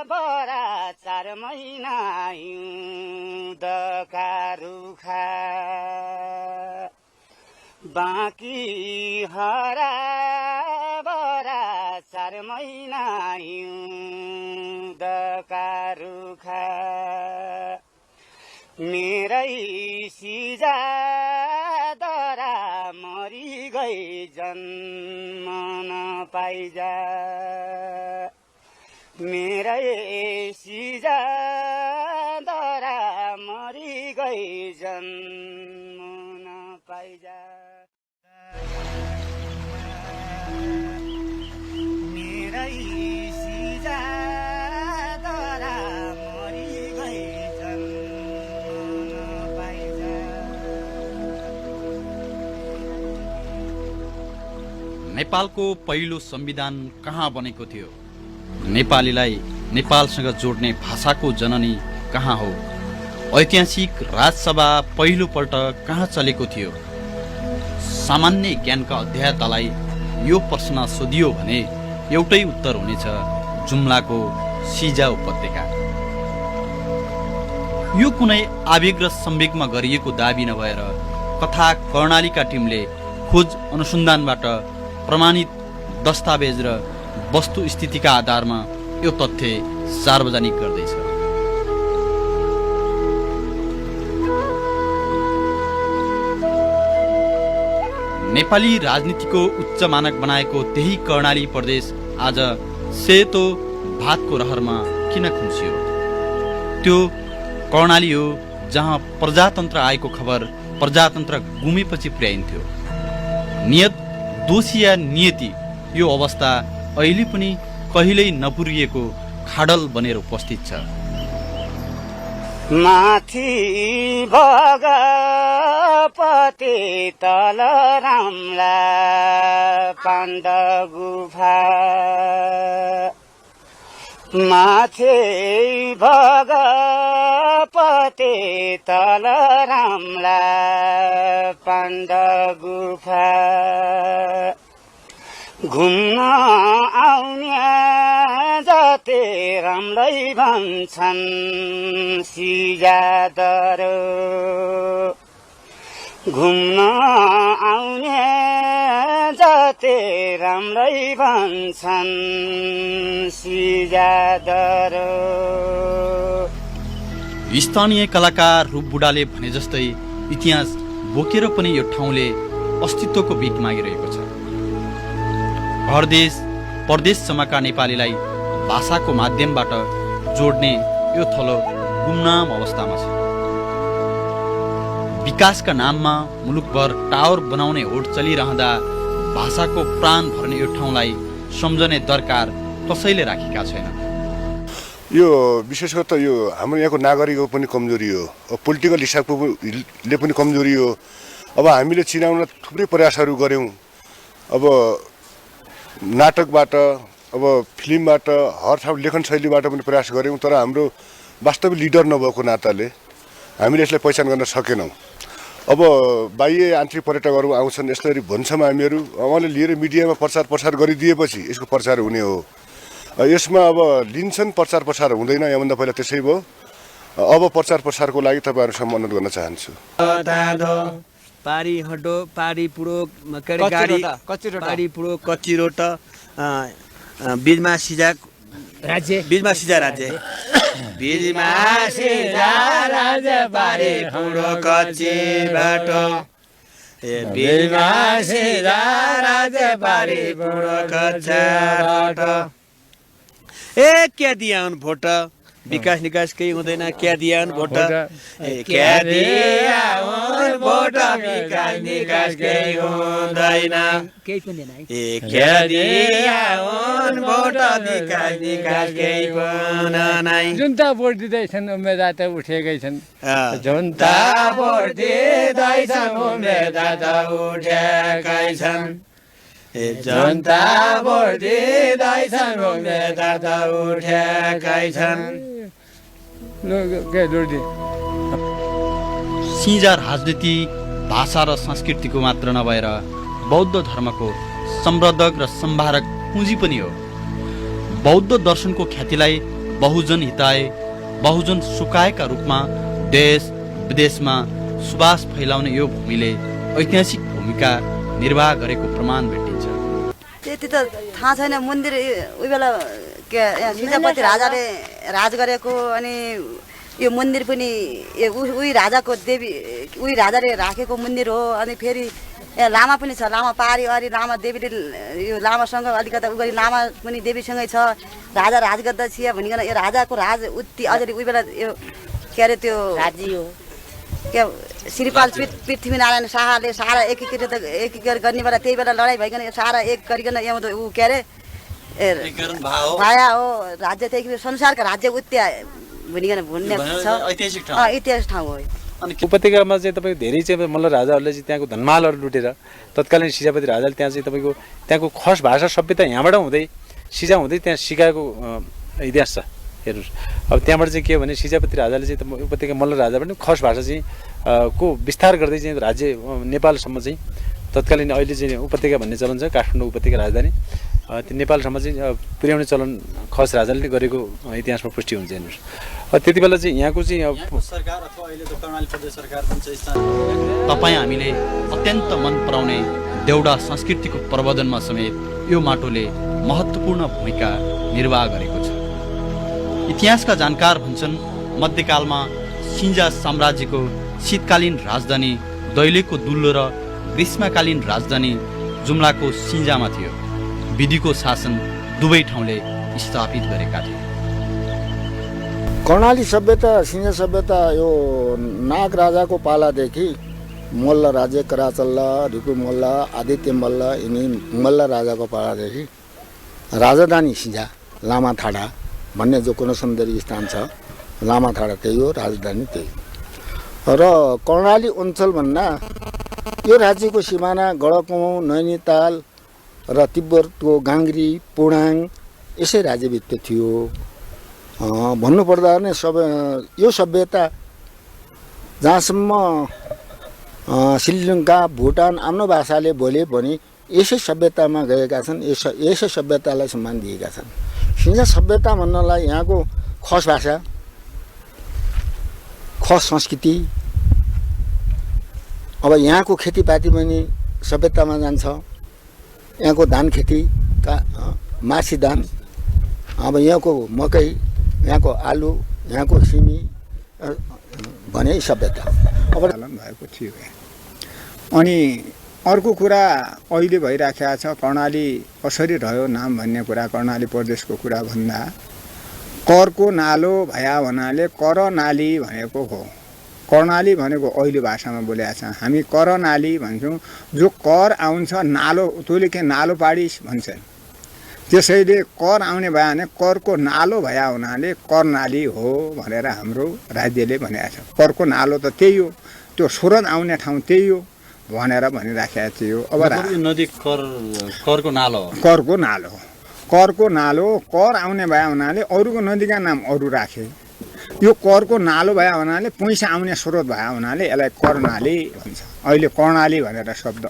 बरा 4 महिना हिउँदका रुखा बाँकी हरा बरा 4 महिना हिउँदका रुखा मेरै सिजा दरा मरि गई जन्म नपाइजा मेरै सिजा दरा मरि गई जन्म नपाइजा मेरै सिजा दरा मरि गई जन्म नपाइजा नेपालको पहिलो संविधान कहाँ बनेको थियो? नेपालीलाई नेपालसँग जोड्ने भाषाको जननी कहाँ हो? ऐतिहासिक राजसभा पहिलोपल्ट कहाँ चलेको थियो? सामान्य ज्ञानका अध्यायतालाई यो प्रश्न सोधियो भने एउटै उत्तर हुनेछ, जुम्लाको सिजा उपत्यका। यो कुनै आवेग र संवेगमा गरिएको दाबी नभएर कथा कर्णालीका टिमले खोज अनुसन्धानबाट प्रमाणित दस्तावेज र वस्तुस्थितिका आधारमा यो तथ्य सार्वजनिक गर्दैछ। नेपाली राजनीतिको उच्च मानक बनाएको त्यही कर्णाली प्रदेश आज सेतो भातको रहरमा किन खुम्सियो? त्यो कर्णाली हो जहाँ प्रजातन्त्र आएको खबर प्रजातन्त्र गुमेपछि पुर्याइन्थ्यो। नियत दोषी या नियति यो अवस्था अहिले पनि कहिल्यै नपुरिएको खाडल बनेर उपस्थित छ। माथि भगपति तल रामला पाण्ड गुफा माथि भगपति तल रामला पाण्ड गुफा घुम्न आउने जाते रामलाई भन्छन् सिजादर घुम्न आउने जाते रामलाई भन्छन् सिजादर। स्थानीय कलाकार रूप बुढाले भने जस्तै इतिहास बोकेर पनि यो ठाउँले अस्तित्वको बिट मागिरहेको छ। घरदेश परदेशसम्मका नेपालीलाई भाषाको माध्यमबाट जोड्ने यो थलो गुमनाम अवस्थामा छ। विकासका नाममा मुलुकभर टावर बनाउने होड चलिरहँदा भाषाको प्राण भर्ने यो ठाउँलाई सम्झने दरकार कसैले राखेका छैन। यो विशेष गरी त यो हाम्रो यहाँको नागरिकको पनि कमजोरी हो, पोलिटिकल हिसाबले पनि कमजोरी हो। अब हामीले चिनाउन थुप्रै प्रयासहरू गऱ्यौँ, अब नाटकबाट अब फिल्मबाट हर ठाउँ लेखन शैलीबाट पनि प्रयास गऱ्यौँ, तर हाम्रो वास्तविक लिडर नभएको नाताले हामीले यसलाई पहिचान गर्न सकेनौँ। अब बाह्य आन्तरिक पर्यटकहरू आउँछन्, यसरी भन्छौँ हामीहरू, उहाँले लिएर मिडियामा प्रचार गरिदिएपछि यसको प्रचार हुने हो। यसमा अब लिन्छन्, प्रचार हुँदैन, यहाँभन्दा पहिला त्यसै भयो। अब प्रचारको लागि तपाईँहरूसँग अनुरोध गर्न चाहन्छु। पारी हटो पारी पुडो गाडी पारी पुडो कच्ची रोट बीजमा सिजा राज्य बीजमा सिजा राज्य पारी पुडो कच्ची बाटो बीजमा सिजा राज्य पारी पुडो कच्चा बाटो। ए क्या दिया उन भोट विकास निकास केही हुँदैन, क्या दिया उन भोट क्या दिया उन भोट विकास निकास केही हुँदैन क्या दिया उन भोट विकास निकास केही नै। जुन्ता भोट दिँदैछन् उम्मेदवार त उठेकै छन्, जुन्ता भोट दिँदैछन् उम्मेदवार त उठेकै छन्, जनता भोट दिँदैछन् उम्मेदवार त उठेकै छन्। सिजा राजनीति भाषा र संस्कृतिको मात्र नभएर बौद्ध धर्मको संवर्धक र सम्भारक पुँजी पनि हो। बौद्ध दर्शनको ख्यातिलाई बहुजन हिताय बहुजन सुखायका रूपमा देश विदेशमा सुवास फैलाउने यो भूमिले ऐतिहासिक भूमिका निर्वाह गरेको प्रमाण भेटिन्छ। त्यति त थाहा छैन। मन्दिर उही बेला के सिजापति राजाले राज गरेको, अनि यो मन्दिर पनि उही राजाको देवी उही राजाले राखेको मन्दिर हो। अनि फेरि यहाँ लामा पनि छ, लामा पारी अरी लामा देवीले यो लामासँग अलिकता उ गरी लामा पनि देवीसँगै छ। राजा राज गर्दा छिया भनिकन यो राजाको राज उति अझै उही बेला यो के अरे त्यो राज्य हो के श्रीपाल पृथ्वीनारायण शाहले सारा एकीकृत गर्ने बेला त्यही बेला लडाइँ भइकन यो सारा एक गरिकन यहाँ ऊ के अरे भाया हो राज्य त्यही संसारका राज्य उत्या भनिकन भन्ने छ ऐतिहासिक ठाउँ हो। उपत्यकामा चाहिँ तपाईँको धेरै चाहिँ मल्ल राजाहरूले चाहिँ त्यहाँको धनमालहरू लुटेर तत्कालीन सिजापति राजाले त्यहाँ चाहिँ तपाईँको त्यहाँको खस भाषा सभ्यता यहाँबाट हुँदै सिजा हुँदै त्यहाँ सिकाएको इतिहास छ। हेर्नुहोस् अब त्यहाँबाट चाहिँ के हो भने सिजापति राजाले चाहिँ उपत्यका मल्ल राजा पनि खस भाषा चाहिँ को विस्तार गर्दै चाहिँ राज्य नेपालसम्म चाहिँ तत्कालीन अहिले चाहिँ उपत्यका भन्ने चलन छ, काठमाडौँ उपत्यका राजधानी त्यो नेपालसम्म चाहिँ पुर्याउने चलन खस राजाले नै गरेको इतिहासमा पुष्टि हुन्छ। हेर्नुहोस् त्यति बेला चाहिँ यहाँको चाहिँ सरकार अथवा अहिले त कर्णाली प्रदेश सरकार तपाईँ हामीले अत्यन्त मन पराउने देउडा संस्कृतिको प्रवर्धनमा समेत यो माटोले महत्त्वपूर्ण भूमिका निर्वाह गरेको छ। इतिहासका जानकार भन्छन् मध्यकालमा सिन्जा साम्राज्यको शीतकालीन राजधानी दैलेखको दुल्लो र ग्रीष्मकालीन राजधानी जुम्लाको सिन्जामा थियो। विधिको शासन दुवै ठाउँले स्थापित गरेका थिए। कर्णाली सभ्यता सिन्जा सभ्यता यो नाग राजाको पालादेखि मल्ल राज्य कराचल्ल रिपु मल्ल आदित्य मल्ल यिनी मल्ल राजाको पालादेखि राजधानी सिन्जा लामाथाडा भन्ने जो कुनसुन्दरी स्थान छ लामाथाडा त्यही हो, राजधानी त्यही र कर्णाली अञ्चल भन्दा यो राज्यको सिमाना गढकुमाउ नैनीताल र तिब्बतको गाङ्ग्री पुडाङ यसै राज्यभित्र थियो। भन्नुपर्दा नै यो सभ्यता जहाँसम्म श्रीलङ्का भुटान आफ्नो भाषाले बोले पनि यसै सभ्यतामा गएका छन्, यसै सभ्यतालाई सम्मान दिएका छन्। सिन्जा सभ्यता भन्नलाई यहाँको खस भाषा खस संस्कृति अब यहाँको खेतीपाती पनि सभ्यतामा जान्छ। यहाँको धान खेती मासी धान अब यहाँको मकै यहाँको आलु यहाँको सिमी भने सभ्यता अब भएको थियो। अनि अर्को कुरा अहिले भइराखेको छ कर्णाली कसरी रह्यो नाम भन्ने कुरा कर्णाली प्रदेशको कुरा भन्दा करको नालो भया भन्नाले करनाली भनेको हो। कर्णाली भनेको अहिले भाषामा बोलेका छ, हामी करनाली भन्छौँ। जो कर आउँछ नालो तैँले के नालो पाडिस भन्छन्, त्यसैले कर आउने भयो भने करको नालो भया हुनाले कर्णाली हो भनेर हाम्रो राज्यले भनेको छ। करको नालो त त्यही हो, त्यो सुरत आउने ठाउँ त्यही हो भनेर भनिराखेको थियो। अब नदी करको नालो करको नालो कर आउने भए हुनाले अरूको नदीका नाम अरू राखे। यो करको नालो भए हुनाले पैसा आउने स्रोत भए हुनाले यसलाई कर्णाली भन्छ। अहिले कर्णाली भनेर शब्द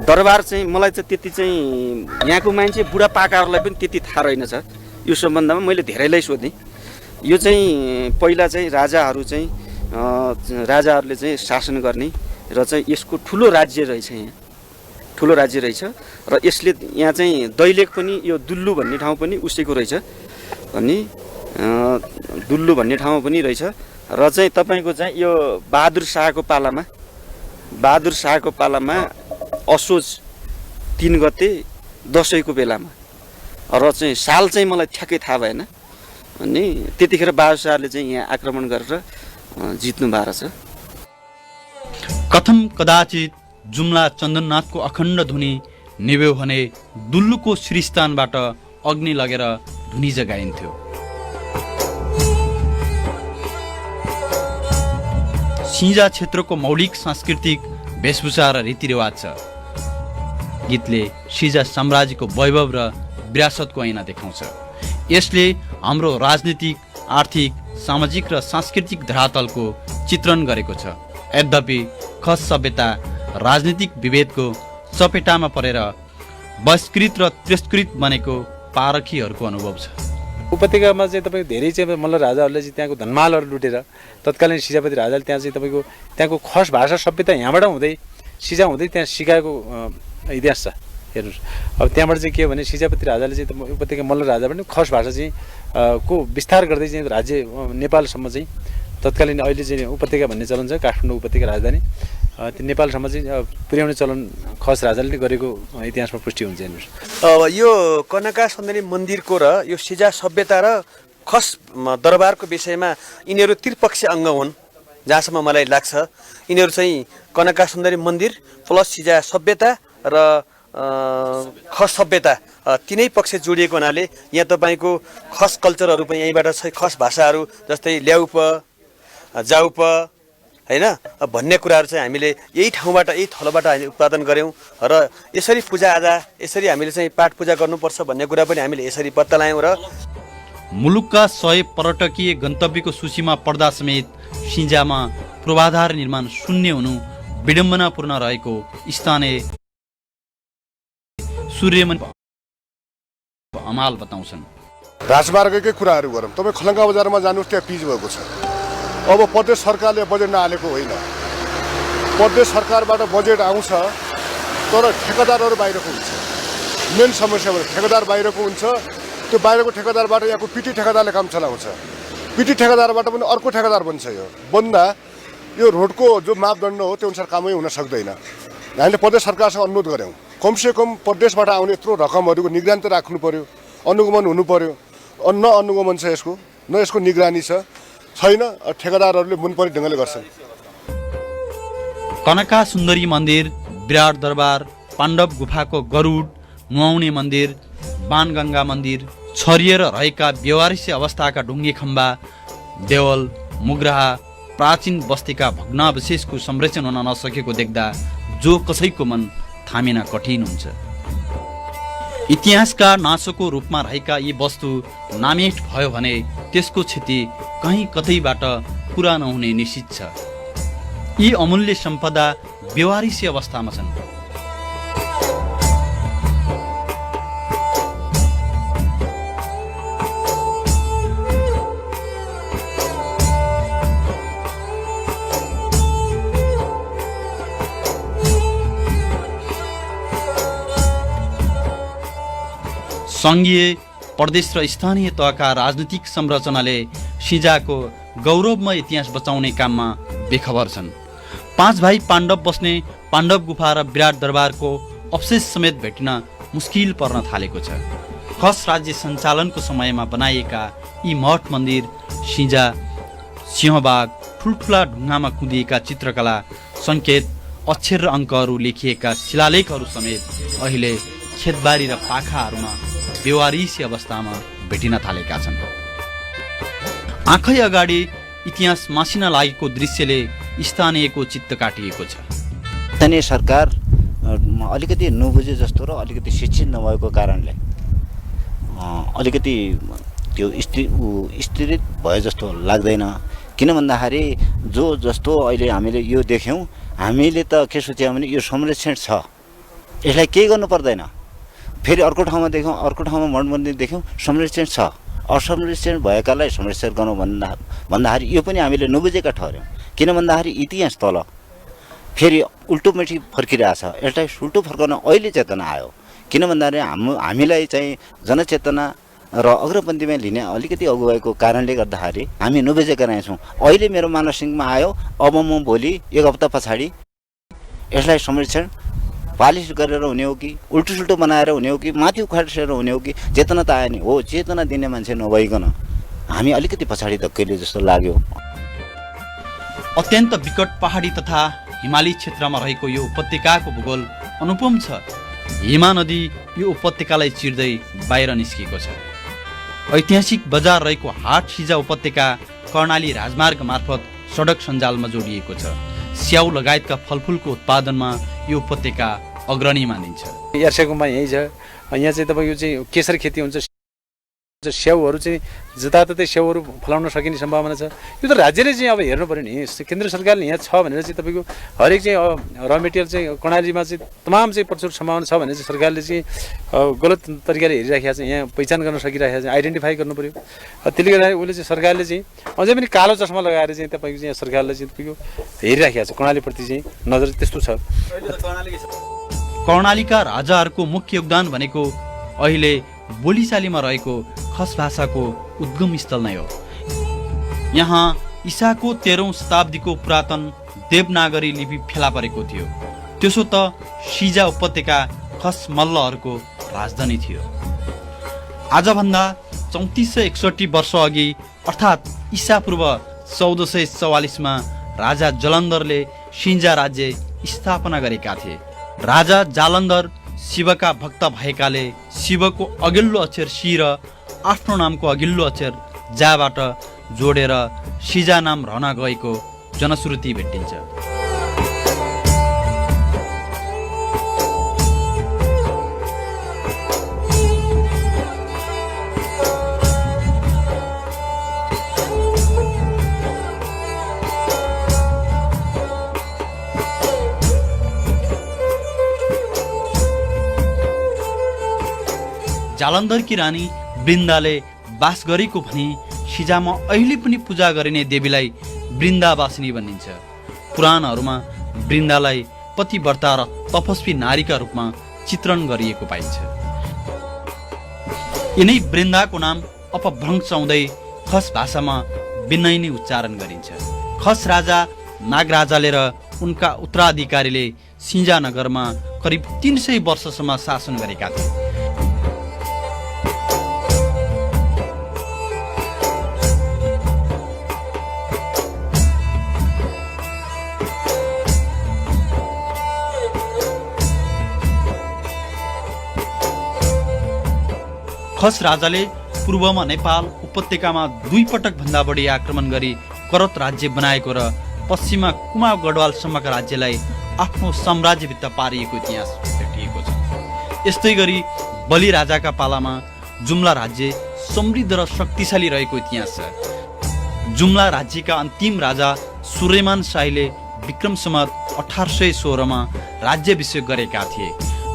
दरबार चाहिँ मलाई चाहिँ त्यति चाहिँ यहाँको मान्छे बुढापाकाहरूलाई पनि त्यति थाहा रहेनछ यो सम्बन्धमा। मैले धेरैलाई सोधेँ। यो चाहिँ पहिला चाहिँ राजाहरूले चाहिँ शासन गर्ने र चाहिँ यसको ठुलो राज्य रहेछ, यहाँ ठुलो राज्य रहेछ र यसले यहाँ चाहिँ दैलेख पनि यो दुल्लु भन्ने ठाउँ पनि उसैको रहेछ अनि दुल्लु भन्ने ठाउँ पनि रहेछ र चाहिँ तपाईँको चाहिँ यो बहादुर शाहको पालामा असोज 3 गते दसैँको बेलामा र चाहिँ साल चाहिँ मलाई ठ्याक्कै थाहा भएन। अनि त्यतिखेर बहादुर शाहले चाहिँ यहाँ आक्रमण गरेर जित्नु भएको छ। कथम कदाचित जुम्ला चन्दननाथको अखण्ड धुनी निभ्यो भने दुल्लुको श्रीस्थानबाट अग्नि लगेर धुनी जगाइन्थ्यो। सिन्जा क्षेत्रको मौलिक सांस्कृतिक वेशभूषा र रीतिरिवाज छ। गीतले सिन्जा साम्राज्यको वैभव र विरासतको ऐना देखाउँछ। यसले हाम्रो राजनीतिक, आर्थिक, सामाजिक र सांस्कृतिक धरातलको चित्रण गरेको छ। यद्यपि खस सभ्यता राजनीतिक विभेदको चपेटामा परेर बहिष्कृत र तिरस्कृत बनेको पारखीहरूको अनुभव छ। उपत्यकामा चाहिँ तपाईँको धेरै चाहिँ मल्ल राजाहरूले चाहिँ त्यहाँको धनमालहरू लुटेर तत्कालीन सिजापति राजाले त्यहाँ चाहिँ तपाईँको त्यहाँको खस भाषा सभ्यता यहाँबाट हुँदै सिजा हुँदै त्यहाँ सिकाएको इतिहास छ। हेर्नुहोस् अब त्यहाँबाट चाहिँ के हो भने सिजापति राजाले चाहिँ उपत्यका मल्ल राजा पनि खस भाषा चाहिँ को विस्तार गर्दै चाहिँ राज्य नेपालसम्म चाहिँ तत्कालीन अहिले चाहिँ उपत्यका भन्ने चलन छ, काठमाडौँ उपत्यका राजधानी त्यो नेपालसम्म चाहिँ पुर्याउने चलन खस राजाले गरेको इतिहासमा पुष्टि हुन्छ। हेर्नुहोस् अब यो कनका सुन्दरी मन्दिरको र यो सिजा सभ्यता र खस दरबारको विषयमा यिनीहरू त्रिपक्षीय अङ्ग हुन् जहाँसम्म मलाई लाग्छ। यिनीहरू चाहिँ कनका सुन्दरी मन्दिर प्लस सिजा सभ्यता र खस सभ्यता तिनै पक्ष जोडिएको हुनाले यहाँ तपाईँको खस कल्चरहरू पनि यहीँबाट छ। खस भाषाहरू जस्तै ल्याउप जाउप होइन भन्ने कुराहरू चाहिँ हामीले यही ठाउँबाट यही थलोबाट हामीले उत्पादन गऱ्यौँ र यसरी पूजाआजा यसरी हामीले चाहिँ पाठ पूजा गर्नुपर्छ भन्ने कुरा पनि हामीले यसरी पत्ता लगायौँ। र मुलुकका 100 पर्यटकीय गन्तव्यको सूचीमा पर्दा समेत सिंजामा पूर्वाधार निर्माण शून्य हुनु विडम्बनापूर्ण रहेको स्थानीय सूर्यमणि अमाल बताउँछन्। राजमार्गकै कुराहरू गरौँ, तपाईँ खलङ्गा बजारमा जानुहोस्, त्यहाँ पिच भएको छ। अब प्रदेश सरकारले बजेट नहालेको होइन, प्रदेश सरकारबाट बजेट आउँछ तर ठेकेदारहरू बाहिरको हुन्छ। मेन समस्या भने ठेकेदार बाहिरको हुन्छ। त्यो बाहिरको ठेकेदारबाट यहाँको पिटी ठेकेदारले काम चलाउँछ, पिटी ठेकेदारबाट पनि अर्को ठेकेदार बन्छ। यो बन्दा यो रोडको जो मापदण्ड हो त्यो अनुसार कामै हुन सक्दैन। हामीले प्रदेश सरकारसँग अनुरोध गऱ्यौँ, कमसेकम प्रदेशबाट आउने यत्रो रकमहरूको निगरानी त राख्नु पर्यो, अनुगमन हुनु पर्यो। न अनुगमन छ यसको, न यसको निगरानी छैन। ठेकेदारहरूले मनपरी ढङ्गले गर्छन्। कनका सुन्दरी मन्दिर, विराट दरबार, पाण्डव गुफाको गरुड, नुहाउने मन्दिर, बाणगङ्गा मन्दिर, छरिएर रहेका बेवारिसी अवस्थाका ढुङ्गे खम्बा, देवल, मुग्राहा, प्राचीन बस्तीका भग्नावशेषको संरक्षण हुन नसकेको देख्दा जो कसैको मन थामिन कठिन हुन्छ। इतिहासका नासोको रूपमा रहेका यी वस्तु नामेट भयो भने त्यसको क्षति कहीँ कतैबाट पुरा नहुने निश्चित छ। यी अमूल्य सम्पदा बेवारिसी अवस्थामा छन्। सङ्घीय, प्रदेश र स्थानीय तहका राजनीतिक संरचनाले सिजाको गौरवमय इतिहास बचाउने काममा बेखबर छन्। 5 भाइ पाण्डव बस्ने पाण्डव गुफा र विराट दरबारको अवशेष समेत भेट्न मुस्किल पर्न थालेको छ। खस राज्य सञ्चालनको समयमा बनाइएका यी मठ मन्दिर, सिजा, सिंहबाग, ठुल्ठुला ढुङ्गामा कुदिएका चित्रकला, सङ्केत, अक्षर र अङ्कहरू लेखिएका शिलालेखहरू समेत अहिले खेतबारी र पाखाहरूमा बेवारिसी अवस्थामा भेटिन थालेका छन्। आँखै अगाडि इतिहास मासिन लागेको दृश्यले स्थानीयको चित्त काटिएको छ। स्थानीय सरकार अलिकति नबुझे जस्तो र अलिकति शिक्षित नभएको कारणले अलिकति त्यो स्थिरित भए जस्तो लाग्दैन। किन भन्दाखेरि जो जस्तो अहिले हामीले यो देख्यौँ, हामीले त के सोच्यौँ भने यो संरक्षण छ, यसलाई केही गर्नु पर्दैन। फेरि अर्को ठाउँमा देख्यौँ, अर्को ठाउँमा मठ मन्दिर देख्यौँ, संरक्षण छ। असंरक्षण भएकालाई संरक्षण गर्नु भन्दाखेरि यो पनि हामीले नबुझेका ठहर्यौँ। किन भन्दाखेरि इतिहास तल फेरि उल्टोमेटी फर्किरहेछ। यसलाई उल्टो फर्काउन अहिले चेतना आयो। किन भन्दाखेरि हामीलाई चाहिँ जनचेतना र अग्रपन्थीमा लिने अलिकति अगुवाईको कारणले गर्दाखेरि हामी नबुझेका रहेछौँ। अहिले मेरो मानसिकमा आयो, अब म भोलि 1 हप्ता पछाडि यसलाई संरक्षण पालिस गरेर हुने हो कि उल्टो बनाएर हुने हो कि माथि उखासेर हुने हो कि चेतना त आयो नि हो। चेतना दिने मान्छे नभइकन हामी अलिकति पछाडि धक्किले जस्तो लाग्यो। अत्यन्त विकट पहाडी तथा हिमाली क्षेत्रमा रहेको यो उपत्यकाको भूगोल अनुपम छ। हिमा नदी यो उपत्यकालाई चिर्दै बाहिर निस्किएको छ। ऐतिहासिक बजार रहेको हाट सिजा उपत्यका कर्णाली राजमार्ग मार्फत सडक सञ्जालमा जोडिएको छ। स्याउ लगायतका फलफुलको उत्पादनमा यो उपत्यका अग्रणी मानिन्छ। यार्सेगुम्बा यही छ। यहाँ चाहिँ तपाईँको चाहिँ केसर खेती हुन्छ। स्याउहरू चाहिँ जताततै स्याउहरू फलाउन सकिने सम्भावना छ। यो त राज्यले चाहिँ अब हेर्नु पऱ्यो नि। केन्द्र सरकारले यहाँ छ भनेर चाहिँ तपाईँको हरेक चाहिँ र मेटेरियल चाहिँ कर्णालीमा चाहिँ तमाम चाहिँ प्रचुर सम्भावना छ भने चाहिँ सरकारले चाहिँ गलत तरिकाले हेरिराखेको छ। यहाँ पहिचान गर्न सकिरहेको छ, आइडेन्टिफाई गर्नु पऱ्यो। त्यसले गर्दाखेरि उसले चाहिँ सरकारले चाहिँ अझै पनि कालो चस्मा लगाएर चाहिँ तपाईँको चाहिँ सरकारले चाहिँ तपाईँको हेरिराखेको छ। कर्णालीप्रति चाहिँ नजर त्यस्तो छ। कर्णालीका राजाहरूको मुख्य योगदान भनेको अहिले बोलीचालीमा रहेको खस भाषाको उद्गम स्थल नै हो। यहाँ ईसाको 13औं शताब्दीको पुरातन देवनागरी लिपि फेला परेको थियो। त्यसो त सिजा उपत्यका खस मल्लहरूको राजधानी थियो। आजभन्दा 3461 वर्ष अघि अर्थात् ईसापूर्व 1444 मा राजा जलन्धरले सिन्जा राज्य स्थापना गरेका थिए। राजा जालन्धर शिवका भक्त भएकाले शिवको अघिल्लो अक्षर सी र आफ्नो नामको अघिल्लो अक्षर जाबाट जोडेर सिजा नाम रहन गएको जनश्रुति भेटिन्छ। जालन्धरकी रानी वृन्दाले बास गरेको भनी सिजामा अहिले पनि पूजा गरिने देवीलाई वृन्दावासिनी भनिन्छ। पुराणहरूमा वृन्दालाई पतिव्रता र तपस्वी नारीका रूपमा चित्रण गरिएको पाइन्छ। यिनै वृन्दाको नाम अपभ्रंश आउँदै खस भाषामा विनयनी उच्चारण गरिन्छ। खस राजा नागराजाले र उनका उत्तराधिकारीले सिन्जा नगरमा करिब 300 वर्षसम्म शासन गरेका थिए। खस राजाले पूर्वमा नेपाल उपत्यकामा 2 पटक भन्दा बढी आक्रमण गरी करत राज्य बनाएको र पश्चिममा कुमाव गढवालसम्मका राज्यलाई आफ्नो साम्राज्यभित्र पारिएको इतिहास भेटिएको छ। यस्तै गरी बलि राजाका पालामा जुम्ला राज्य समृद्ध र शक्तिशाली रहेको इतिहास छ। जुम्ला राज्यका अन्तिम राजा सुलेमान शाहीले विक्रम सम्वत 1816 मा राज्याभिषेक गरेका थिए।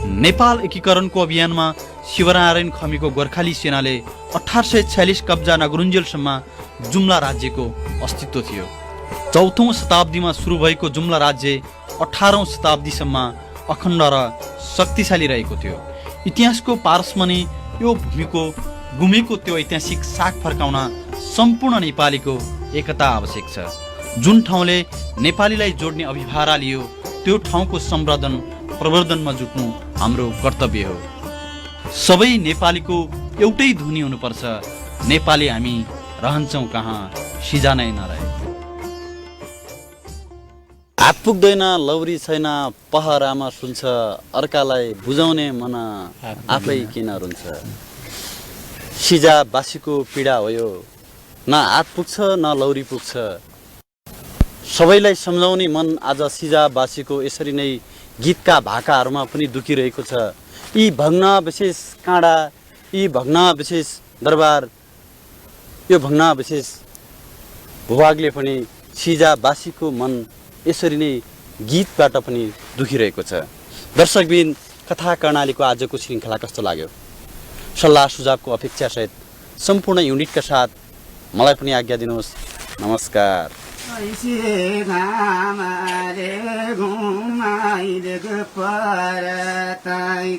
नेपाल एकीकरणको अभियानमा शिवनारायण खमीको गोर्खाली सेनाले 1846 कब्जा नगरुन्जेलसम्म जुम्ला राज्यको अस्तित्व थियो। 4औं शताब्दीमा सुरु भएको जुम्ला राज्य 18औं शताब्दीसम्म अखण्ड र शक्तिशाली रहेको थियो। इतिहासको पारसमा नै यो भूमिको गुमेको त्यो ऐतिहासिक साख फर्काउन सम्पूर्ण नेपालीको एकता आवश्यक छ। जुन ठाउँले नेपालीलाई जोड्ने अभिभारा लियो त्यो ठाउँको सम्वर्धन प्रवर्धनमा जुट्नु हाम्रो कर्तव्य हो। सबै नेपालीको एउटै ध्वनि हुनुपर्छ, नेपाली हामी रहन्छौँ कहाँ सिजा नै नरहे। हात पुग्दैन लौरी छैन पहरामा सुन्छ, अर्कालाई बुझाउने मन आफै किन रुन्छ। सिजावासीको पीडा हो यो, न हात पुग्छ न लौरी पुग्छ। सबैलाई सम्झाउने मन आज सिजावासीको यसरी नै गीतका भाकाहरूमा पनि दुखिरहेको छ। यी भग्न विशेष काँडा, यी भग्न विशेष दरबार, यो भग्न विशेष भूभागले पनि सिजावासीको मन यसरी नै गीतबाट पनि दुखिरहेको छ। दर्शकबिन कथा कर्णालीको आजको श्रृङ्खला कस्तो लाग्यो? सल्लाह सुझावको अपेक्षासहित सम्पूर्ण युनिटका साथ मलाई पनि आज्ञा दिनुहोस्। नमस्कार। भैसे घामाले घुमाइदिएको पर ताई